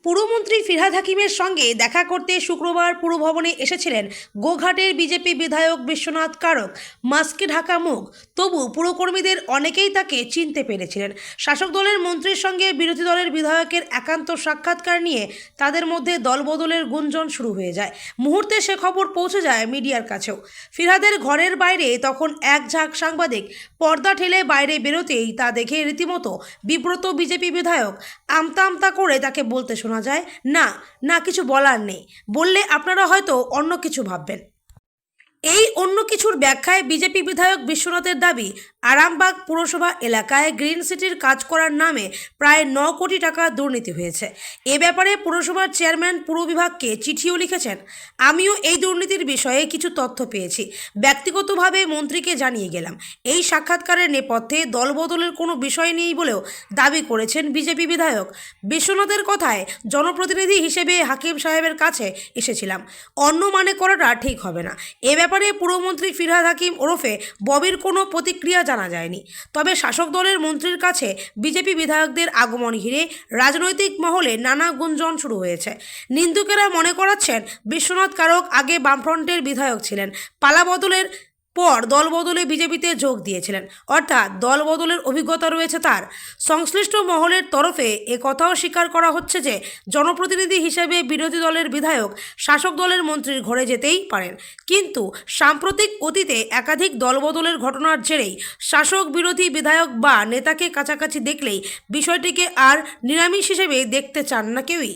পুরমন্ত্রী ফিরহাদ হাকিমের সঙ্গে দেখা করতে শুক্রবার পুরভবনে এসেছিলেন গোঘাটের বিজেপি বিধায়ক বিশ্বনাথ কারক। মাস্কে ঢাকা মুখ, তবু পুরকর্মীদের অনেকেই তাকে চিনতে পেরেছিলেন। শাসক দলের মন্ত্রীর সঙ্গে বিরোধী দলের বিধায়কের একান্ত সাক্ষাৎকার নিয়ে তাদের মধ্যে দলবদলের গুঞ্জন শুরু হয়ে যায়। মুহূর্তে সে খবর পৌঁছে যায় মিডিয়ার কাছেও। ফিরহাদের ঘরের বাইরে তখন এক ঝাঁক সাংবাদিক। পর্দা ঠেলে বাইরে বেরোতেই তা দেখে রীতিমতো বিব্রত বিজেপি বিধায়ক আমতা আমতা করে তাকে বলতে শোনা যায়, না না, কিছু বলার নেই। বললে আপনারা হয়তো অন্য কিছু ভাববেন। এই অন্য কিছুর ব্যাখ্যায় বিজেপি বিধায়ক বিশ্বনাথের দাবি, আরামবাগ পুরসভা এলাকায় গ্রিন সিটির কাজ করার নামে প্রায় 9 কোটি টাকা দুর্নীতি হয়েছে। এ ব্যাপারে পুরসভার চেয়ারম্যান পুর বিভাগকে চিঠিও লিখেছেন। আমিও এই দুর্নীতির বিষয়ে কিছু তথ্য পেয়েছি, ব্যক্তিগতভাবে মন্ত্রীকে জানিয়ে গেলাম। এই সাক্ষাৎকারের নেপথ্যে দলবদলের কোনো বিষয় নেই বলেও দাবি করেছেন বিজেপি বিধায়ক। বিশ্বনাথের কথায়, জনপ্রতিনিধি হিসেবে হাকিম সাহেবের কাছে এসেছিলাম, অন্য মানে করাটা ঠিক হবে না। এ ব্যাপারে পুরমন্ত্রী ফিরহাদ হাকিম ওরফে ববির কোনো প্রতিক্রিয়া জানা যায়নি। তবে শাসক দলের মন্ত্রীর কাছে বিজেপি বিধায়কদের আগমন ঘিরে রাজনৈতিক মহলে নানা গুঞ্জন শুরু হয়েছে। নিন্দুকেরা মনে করাচ্ছেন, বিশ্বনাথ কারক আগে বামফ্রন্টের বিধায়ক ছিলেন, পালাবদলের পর দলবদলে বিজেপিতে যোগ দিয়েছিলেন, অর্থাৎ দলবদলের অভিজ্ঞতা রয়েছে তার। সংশ্লিষ্ট মহলের তরফে কথাও স্বীকার করা হচ্ছে যে জনপ্রতিনিধি হিসেবে বিরোধী দলের বিধায়ক শাসক দলের মন্ত্রীর ঘরে যেতেই পারেন, কিন্তু সাম্প্রতিক অতীতে একাধিক দলবদলের ঘটনার জেরেই শাসক বিরোধী বিধায়ক বা নেতাকে কাছাকাছি দেখলেই বিষয়টিকে আর নিরামিষ হিসেবে দেখতে চান না কেউই।